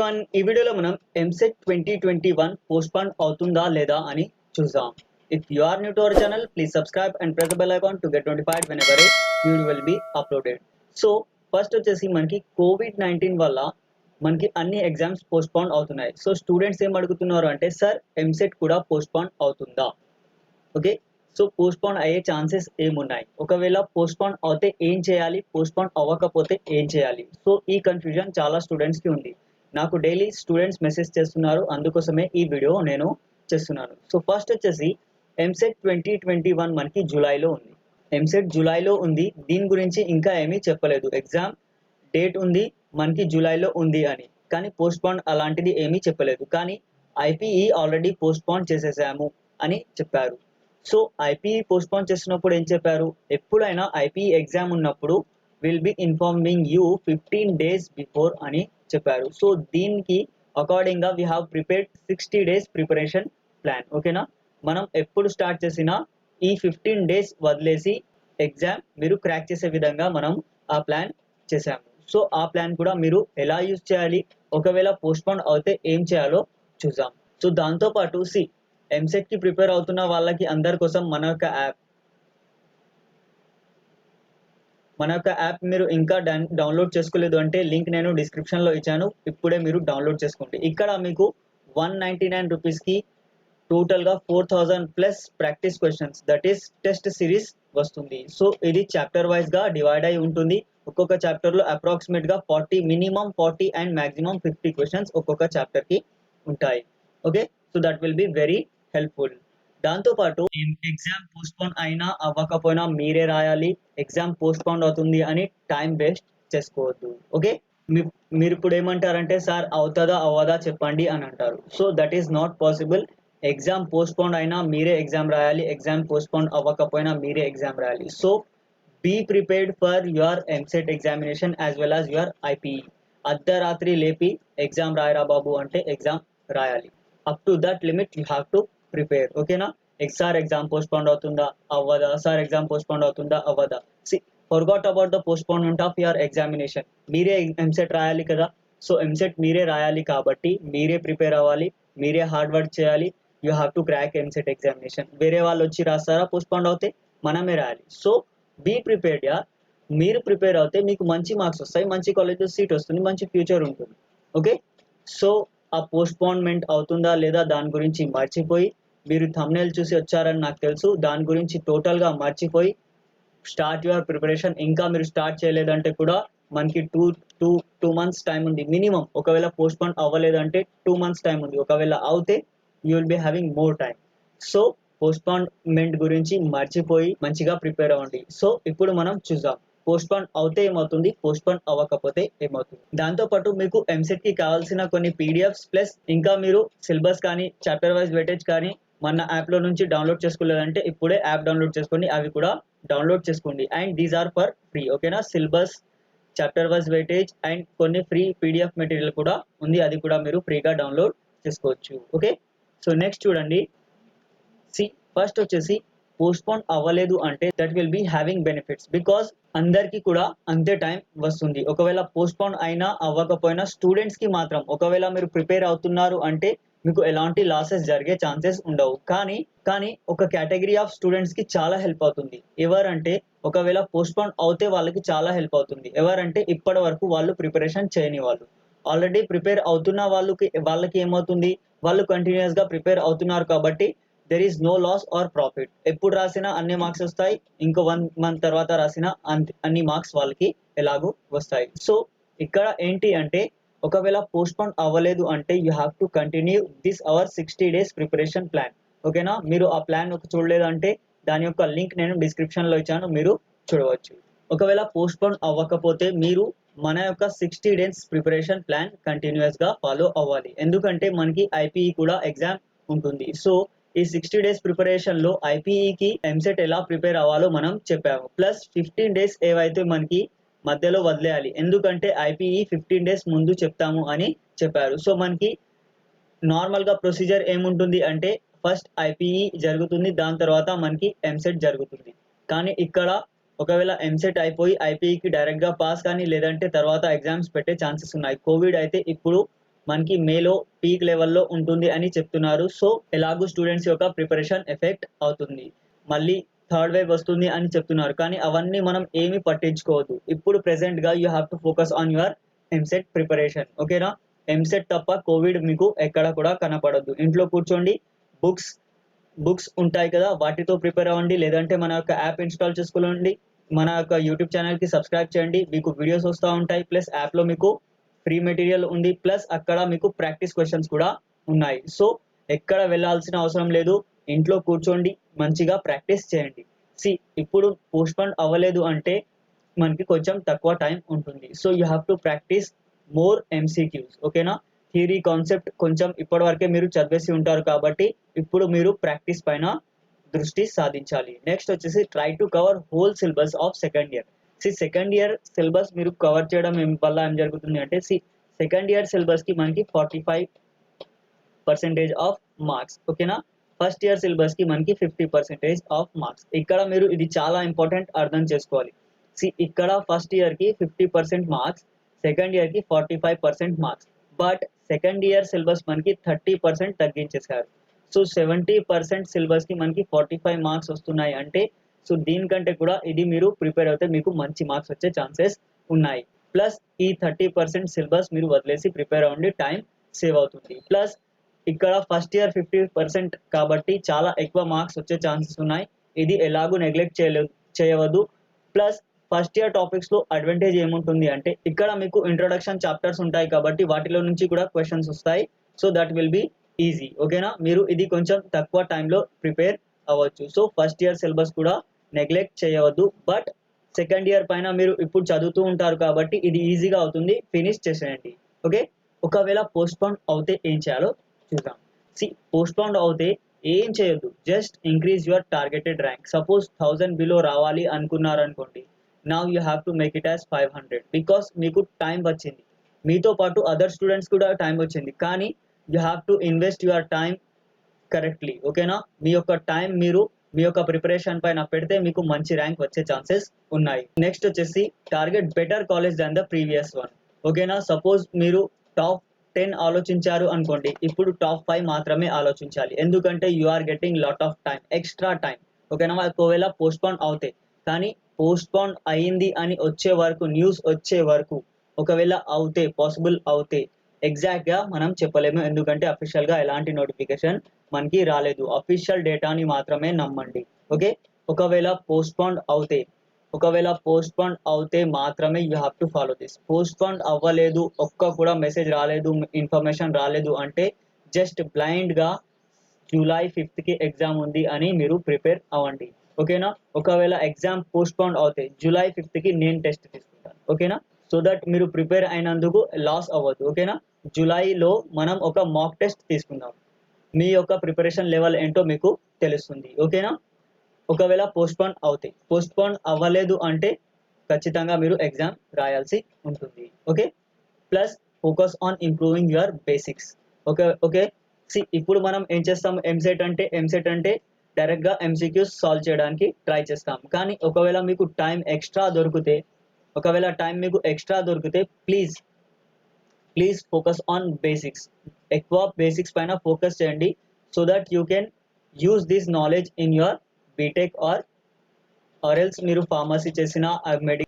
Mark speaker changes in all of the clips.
Speaker 1: Everyone, ఈ వీడియోలో మనం ఎంసెట్ 2021 పోస్ట్పోన్ అవుతుందా లేదా అని చూద్దాం. If you are new to our channel, please subscribe and press the bell icon to get notified whenever a video will be uploaded. So first వచ్చేసి మనకి కోవిడ్-19 వల్ల మనకి అన్ని ఎగ్జామ్స్ పోస్ట్పోన్ అవుతున్నాయి. సో స్టూడెంట్స్ ఏం అడుగుతున్నారు అంటే, సార్ ఎంసెట్ కూడా పోస్ట్పోన్ అవుతుందా? ఓకే, సో పోస్ట్పోన్ అయ్యే ఛాన్సెస్ ఏమున్నాయి, ఒకవేళ పోస్ట్పోన్ అవుతే ఏం చేయాలి, పోస్ట్పోన్ అవ్వకపోతే ఏం చేయాలి? సో ఈ కన్ఫ్యూజన్ చాలా స్టూడెంట్స్ కి ఉంది. నాకు డైలీ స్టూడెంట్స్ మెసేజ్ చేస్తున్నారు, అందుకోసమే ఈ వీడియో నేను చేస్తున్నాను. సో ఫస్ట్ వచ్చేసి ఎంసెట్ 2021 మనకి జూలైలో ఉంది. ఎంసెట్ జూలైలో ఉంది, దీని గురించి ఇంకా ఏమీ చెప్పలేదు. ఎగ్జామ్ డేట్ ఉంది మనకి జూలైలో ఉంది అని, కానీ పోస్ట్పోన్ అలాంటిది ఏమీ చెప్పలేదు. కానీ ఐపీఈ ఆల్రెడీ పోస్ట్పోన్ చేసేసాము అని చెప్పారు. సో ఐపీఈ పోస్ట్పోన్ చేసినప్పుడు ఏం చెప్పారు, ఎప్పుడైనా ఐపీఈ ఎగ్జామ్ ఉన్నప్పుడు will be informing you 15 days before అని చెప్పారు. సో దీనికి అకార్డింగ్గా we have prepared 60 days preparation plan. ఓకేనా, మనం ఎప్పుడు స్టార్ట్ చేసినా ఈ 15 days వదిలేసి ఎగ్జామ్ మీరు క్రాక్ చేసే విధంగా మనం ఆ ప్లాన్ చేసాము. సో ఆ ప్లాన్ కూడా మీరు ఎలా యూజ్ చేయాలి, ఒకవేళ పోస్ట్పోన్ అవుతే ఏం చేయాలో చూద్దాం. సో దాంతోపాటు ఎంసెట్ కి ప్రిపేర్ అవుతున్న వాళ్ళకి అందరి కోసం మన యొక్క యాప్ మీరు ఇంకా డౌన్లోడ్ చేసుకోలేదు అంటే లింక్ నేను డిస్క్రిప్షన్ లో ఇచ్చాను, ఇప్పుడే మీరు డౌన్లోడ్ చేసుకోండి. ఇక్కడ మీకు 199 రూపీస్కి టోటల్గా 4000 plus practice questions, that is test series వస్తుంది. సో ఇది చాప్టర్ వైజ్ గా డివైడ్ అయి ఉంటుంది. ఒక్కొక్క చాప్టర్ లో అప్రాక్సిమేట్ గా 40, మినిమం 40 అండ్ మాక్సిమం 50 క్వశ్చన్స్ ఒక్కొక్క చాప్టర్ కి ఉంటాయి. Okay, so that will be very helpful. దాంతోపాటు ఎగ్జామ్ పోస్ట్పోన్ అయినా అవ్వకపోయినా మీరే రాయాలి. ఎగ్జామ్ పోస్ట్పోన్ అవుతుంది అని టైం వేస్ట్ చేసుకోవద్దు. ఓకే, మీరు ఇప్పుడు ఏమంటారంటే, సార్ అవుతుందా అవ్వదా చెప్పండి అని అంటారు. So that is not possible. Exam postpone అయినా మీరే ఎగ్జామ్ రాయాలి, ఎగ్జామ్ పోస్ట్పోన్ అవ్వకపోయినా మీరే ఎగ్జామ్ రాయాలి. So be prepared for your EAMCET examination as well as your IPE. అర్ధరాత్రి లేపి ఎగ్జామ్ రాయరా బాబు అంటే ఎగ్జామ్ రాయాలి. Up to that limit you have to prepare. ఓకేనా, సార్ ఎగ్జామ్ పోస్ట్పోన్ అవుతుందా అవ్వదా, సార్ ఎగ్జామ్ పోస్ట్పోన్ అవుతుందా అవ్వదా. Forgot about the postponement of your examination. మీరే ఎంసెట్ రాయాలి కదా, సో ఎంసెట్ మీరే రాయాలి కాబట్టి మీరే ప్రిపేర్ అవ్వాలి, మీరే హార్డ్ వర్క్ చేయాలి. You have to crack EAMCET examination. వేరే వాళ్ళు వచ్చి రాస్తారా, పోస్ట్పోన్ అవుతే మనమే రాయాలి. సో బీ ప్రిపేర్డ్ యా. మీరు ప్రిపేర్ అవుతే మీకు మంచి మార్క్స్ వస్తాయి, మంచి కాలేజ్లో సీట్ వస్తుంది, మంచి ఫ్యూచర్ ఉంటుంది. ఓకే, సో ఆ పోస్ట్పోన్మెంట్ అవుతుందా లేదా దాని గురించి మర్చిపోయి, మీరు థంబ్నెయిల్ చూసి వచ్చారని నాకు తెలుసు, దాని గురించి టోటల్గా మర్చిపోయి స్టార్ట్ యువర్ ప్రిపరేషన్. ఇంకా మీరు స్టార్ట్ చేయలేదంటే కూడా మనకి టూ మంత్స్ టైం ఉంది మినిమం. ఒకవేళ పోస్ట్పోన్ అవ్వలేదంటే 2 months టైం ఉంది, ఒకవేళ అవుతే you will be having more time. So postponement గురించి మర్చిపోయి మంచిగా ప్రిపేర్ అవ్వండి. సో ఇప్పుడు మనం చూద్దాం, పోస్ట్పోన్ అవుతే ఏమవుతుంది, పోస్ట్పోన్ అవ్వకపోతే ఏమవుతుంది. దాంతోపాటు మీకు ఎంసెట్ కి కావాల్సిన కొన్ని పీడిఎఫ్స్ ప్లస్ ఇంకా మీరు సిలబస్ కానీ చాప్టర్ వైజ్ వెయిటేజ్ కానీ మన యాప్లో నుంచి డౌన్లోడ్ చేసుకోలేదంటే ఇప్పుడే యాప్ డౌన్లోడ్ చేసుకోండి, అవి కూడా డౌన్లోడ్ చేసుకోండి. And these are for free. ఓకేనా, syllabus, chapter wise weightage and కొన్ని ఫ్రీ పీడిఎఫ్ మెటీరియల్ కూడా ఉంది, అది కూడా మీరు ఫ్రీగా డౌన్లోడ్ చేసుకోవచ్చు. ఓకే, సో నెక్స్ట్ చూడండి. ఫస్ట్ వచ్చేసి పోస్ట్పోన్ అవ్వలేదు అంటే that will be having benefits, because అందరికీ కూడా అంతే టైం వస్తుంది. ఒకవేళ పోస్ట్పోన్ అయినా అవ్వకపోయినా స్టూడెంట్స్ కి మాత్రం, ఒకవేళ మీరు ప్రిపేర్ అవుతున్నారు అంటే మీకు ఎలాంటి లాసెస్ జరిగే ఛాన్సెస్ ఉండవు. కానీ ఒక కేటగిరీ ఆఫ్ స్టూడెంట్స్ కి చాలా హెల్ప్ అవుతుంది. ఎవరంటే, ఒకవేళ పోస్ట్పోన్ అవుతే వాళ్ళకి చాలా హెల్ప్ అవుతుంది. ఎవరంటే ఇప్పటి వరకు వాళ్ళు ప్రిపరేషన్ చేయని వాళ్ళు. ఆల్రెడీ ప్రిపేర్ అవుతున్న వాళ్ళకి ఏమవుతుంది, వాళ్ళు కంటిన్యూస్ గా ప్రిపేర్ అవుతున్నారు కాబట్టి there is no loss or profit. ఎప్పుడు రాసినా అన్ని మార్క్స్ వస్తాయి, ఇంకో 1 month తర్వాత రాసినా అన్ని మార్క్స్ వాళ్ళకి ఎలాగూ వస్తాయి. సో ఇక్కడ ఏంటి అంటే, ఒకవేళ పోస్ట్పోన్ అవ్వలేదు అంటే you have to continue this our 60 days preparation plan. ఓకేనా, మీరు ఆ ప్లాన్ చూడలేదు అంటే దాని యొక్క లింక్ నేను డిస్క్రిప్షన్ లో ఇచ్చాను, మీరు చూడవచ్చు. ఒకవేళ పోస్ట్పోన్ అవ్వకపోతే మీరు మన యొక్క 60 days ప్రిపరేషన్ ప్లాన్ కంటిన్యూస్ గా ఫాలో అవ్వాలి, ఎందుకంటే మనకి ఐపీఈ కూడా ఎగ్జామ్ ఉంటుంది. సో ఈ 60 days ప్రిపరేషన్ లో ఐపీఈకి ఎంసెట్ ఎలా ప్రిపేర్ అవ్వాలో మనం చెప్పాము, ప్లస్ 15 days ఏవైతే మనకి మధ్యలో వదిలేయాలి, ఎందుకంటే ఐపీఈ 15 days ముందు చెప్తాము అని చెప్పారు. సో మనకి నార్మల్ గా ప్రొసీజర్ ఏముంటుంది అంటే, ఫస్ట్ ఐపీఈ జరుగుతుంది, దాని తర్వాత మనకి ఎంసెట్ జరుగుతుంది. కానీ ఇక్కడ ఒకవేళ ఎంసెట్ అయిపోయి ఐపీఈకి డైరెక్ట్ గా పాస్ కానీ లేదంటే తర్వాత ఎగ్జామ్స్ పెట్టే ఛాన్సెస్ ఉన్నాయి. కోవిడ్ అయితే ఇప్పుడు మనకి మేలో పీక్ లెవెల్లో ఉంటుంది అని చెప్తున్నారు. సో ఎలాగూ స్టూడెంట్స్ యొక్క ప్రిపరేషన్ ఎఫెక్ట్ అవుతుంది. మళ్ళీ థర్డ్ వేవ్ వస్తుంది అని చెప్తున్నారు, కానీ అవన్నీ మనం ఏమి పట్టించుకోవద్దు. ఇప్పుడు ప్రెసెంట్ గా you have to focus on your EAMCET preparation. ఓకేనా? ఎంసెట్ తప్ప కోవిడ్ మీకు ఎక్కడ కూడా కనపడద్దు. ఇంట్లో కూర్చోండి, బుక్స్ బుక్స్ ఉంటాయి కదా, వాటితో ప్రిపేర్ అవ్వండి. లేదంటే మన యొక్క యాప్ ఇన్స్టాల్ చేసుకోండి, మన యొక్క యూట్యూబ్ ఛానల్ కి సబ్స్క్రైబ్ చేయండి. మీకు వీడియోస్ వస్తూ ఉంటాయి, ప్లస్ యాప్ లో మీకు ఫ్రీ మెటీరియల్ ఉంది, ప్లస్ అక్కడ మీకు ప్రాక్టీస్ క్వశ్చన్స్ కూడా ఉన్నాయి. సో ఎక్కడ వెళ్ళాల్సిన అవసరం లేదు, ఇంట్లో కూర్చోండి, మంచిగా ప్రాక్టీస్ చేయండి. సి ఇప్పుడు పోస్ట్పోన్ అవ్వలేదు అంటే మనకి కొంచెం తక్కువ టైం ఉంటుంది. So you have to practice more MCQs. ఓకేనా? థియరీ కాన్సెప్ట్ కొంచెం ఇప్పటి వరకే మీరు చదివేసి ఉంటారు కాబట్టి ఇప్పుడు మీరు ప్రాక్టీస్ పైన దృష్టి సాధించాలి. నెక్స్ట్ వచ్చేసి try to cover whole syllabus of second year. Second year syllabus మీరు కవర్ చేయడం వల్ల ఏం జరుగుతుంది అంటే సెకండ్ ఇయర్ సిలబస్ కి మనకి 45% ఆఫ్ మార్క్స్. ఓకేనా? ఫస్ట్ ఇయర్ సిలబస్ కి మనకి 50% ఆఫ్ మార్క్స్. ఇక్కడ మీరు ఇది చాలా ఇంపార్టెంట్ అర్థం చేసుకోవాలి. ఇక్కడ ఫస్ట్ ఇయర్ కి 50% మార్క్స్, సెకండ్ ఇయర్ కి 45% marks. But second year syllabus మనకి 30% తగ్గించేశారు. సో 70% సిలబస్ కి మనకి 45 మార్క్స్ వస్తున్నాయి అంటే సో దీనికంటే కూడా ఇది మీరు ప్రిపేర్ అయితే మీకు మంచి మార్క్స్ వచ్చే ఛాన్సెస్ ఉన్నాయి. ప్లస్ ఈ 30% సిలబస్ మీరు వదిలేసి ప్రిపేర్ అవ్వండి, టైం సేవ్ అవుతుంది. ప్లస్ ఇక్కడ ఫస్ట్ ఇయర్ 50% కాబట్టి చాలా ఎక్కువ మార్క్స్ వచ్చే ఛాన్సెస్ ఉన్నాయి. ఇది ఎలాగూ నెగ్లెక్ట్ చేయవద్దు. ప్లస్ ఫస్ట్ ఇయర్ టాపిక్స్ లో అడ్వాంటేజ్ ఏముంటుంది అంటే ఇక్కడ మీకు ఇంట్రొడక్షన్ చాప్టర్స్ ఉంటాయి కాబట్టి వాటిలో నుంచి కూడా క్వశ్చన్స్ వస్తాయి. So that will be easy. ఓకేనా? మీరు ఇది కొంచెం తక్కువ టైంలో ప్రిపేర్ అవ్వచ్చు. సో ఫస్ట్ ఇయర్ సిలబస్ కూడా నెగ్లెక్ట్ చేయవద్దు. బట్ సెకండ్ ఇయర్ పైన మీరు ఇప్పుడు చదువుతూ ఉంటారు కాబట్టి ఇది ఈజీగా అవుతుంది, ఫినిష్ చేసేయండి. ఓకే? ఒకవేళ పోస్ట్పోన్ అవుతే ఏం చేయాలో చూద్దాం. పోస్ట్పోన్ అవుతే ఏం చేయొద్దు, just increase your targeted rank. Suppose 1000 below రావాలి అనుకున్నారనుకోండి, now you have to make it as 500 because మీకు టైం వచ్చింది. మీతో పాటు అదర్ స్టూడెంట్స్ కూడా టైం వచ్చింది, కానీ you have to invest your time correctly. ఓకేనా? మీ యొక్క టైం మీరు మీ యొక్క ప్రిపరేషన్ పైన పెడితే మీకు మంచి ర్యాంక్ వచ్చే ఛాన్సెస్ ఉన్నాయి. నెక్స్ట్ వచ్చేసి target better college than the previous one. ఓకేనా? సపోజ్ మీరు టాప్ 10 ఆలోచించారు అనుకోండి, ఇప్పుడు టాప్ 5 మాత్రమే ఆలోచించాలి. ఎందుకంటే you are getting lot of time, extra time. ఓకేనా? ఒకవేళ పోస్ట్పోన్ అవుతే, కానీ పోస్ట్పోన్ అయింది అని వచ్చే వరకు, న్యూస్ వచ్చే వరకు ఒకవేళ అవుతే, పాసిబుల్ అవుతే ఎగ్జాక్ట్ గా మనం చెప్పలేము, ఎందుకంటే అఫీషియల్ గా ఎలాంటి నోటిఫికేషన్ మనకి రాలేదు. అఫీషియల్ డేటాని మాత్రమే నమ్మండి. ఓకే? ఒకవేళ పోస్ట్పోన్ అవుతే మాత్రమే you have to follow this. Postpone అవ్వలేదు, ఒక్క కూడా మెసేజ్ రాలేదు, ఇన్ఫర్మేషన్ రాలేదు అంటే జస్ట్ బ్లైండ్ గా జూలై 5th కి ఎగ్జామ్ ఉంది అని మీరు ప్రిపేర్ అవ్వండి. ఓకేనా? ఒకవేళ ఎగ్జామ్ పోస్ట్పోన్ అవుతే జూలై 5th కి నేను టెస్ట్ తీసుకుంటాను. ఓకేనా? సో దట్ మీరు ప్రిపేర్ అయినందుకు లాస్ అవ్వద్దు. ఓకేనా? జూలైలో మనం ఒక మాక్ టెస్ట్ తీసుకుందాం, మీ యొక్క ప్రిపరేషన్ లెవెల్ ఏంటో మీకు తెలుస్తుంది. ఓకేనా? ఒకవేళ పోస్ట్పోన్ అవ్వలేదు అంటే ఖచ్చితంగా మీరు ఎగ్జామ్ రాయాల్సి ఉంటుంది. Okay? Plus focus on improving your basics. Okay. ఇప్పుడు మనం ఏం చేస్తాం, ఎంసెట్ అంటే డైరెక్ట్ గా ఎంసీక్యూస్ సాల్వ్ చేయడానికి ట్రై చేస్తాం. కానీ ఒకవేళ మీకు టైం ఎక్స్ట్రా దొరికితే ప్లీజ్ ఫోకస్ ఆన్ బేసిక్స్. ఎక్కువ బేసిక్స్ పైన ఫోకస్ చేయండి, so that you can use this knowledge in your BTech or else మీరు ఫార్మసీ చేసినా,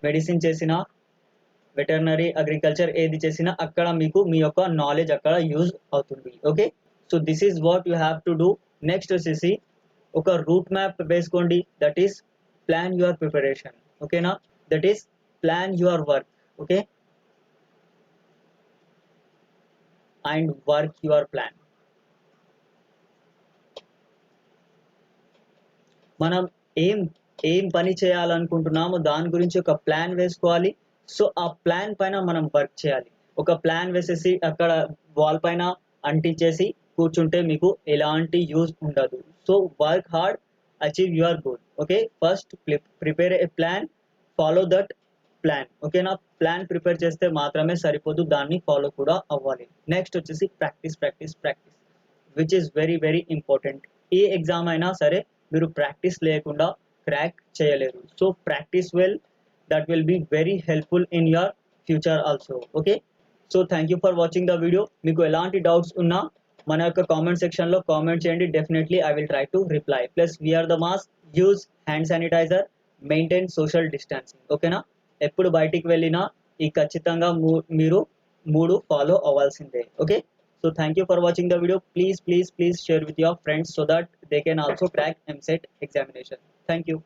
Speaker 1: మెడిసిన్ చేసినా, వెటర్నరీ, అగ్రికల్చర్ ఏది చేసినా అక్కడ మీకు మీ యొక్క నాలెడ్జ్ అక్కడ యూజ్ అవుతుంది. Okay? So this is what you have to do. Next వచ్చేసి ఒక రూట్ మ్యాప్ వేసుకోండి, that is plan your preparation. ఓకేనా? That is plan your work. Okay? And work your plan. మనం ఏం పని చేయాలనుకుంటున్నామో దాని గురించి ఒక ప్లాన్ వేసుకోవాలి. సో ఆ ప్లాన్ పైన మనం వర్క్ చేయాలి. ఒక ప్లాన్ వేసేసి అక్కడ వాల్ పైన అంటించేసి కూర్చుంటే మీకు ఎలాంటి యూజ్ ఉండదు. So work hard, achieve your goal. Okay? First prepare A plan, follow that plan. ఓకేనా? ప్లాన్ ప్రిపేర్ చేస్తే మాత్రమే సరిపోదు, దాన్ని ఫాలో కూడా అవ్వాలి. నెక్స్ట్ వచ్చేసి practice, which is very very important. A exam అయినా సరే మీరు ప్రాక్టీస్ లేకుండా క్రాక్ చేయలేరు. So practice well, that will be very helpful in your future also. Okay? So thank you for watching the video. మీకు ఎలాంటి doubts ఉన్నా మన యొక్క కామెంట్ సెక్షన్లో కామెంట్ చేయండి. Definitely I will try to reply. Plus wear the mask, use hand sanitiser, maintain social distancing. ఓకేనా? ఎప్పుడు బయటికి వెళ్ళినా ఈ ఖచ్చితంగా మీరు 3 ఫాలో అవ్వాల్సిందే. Okay, so thank you for watching the video. Please share with your friends so that they can also crack EAMCET examination. Thank you.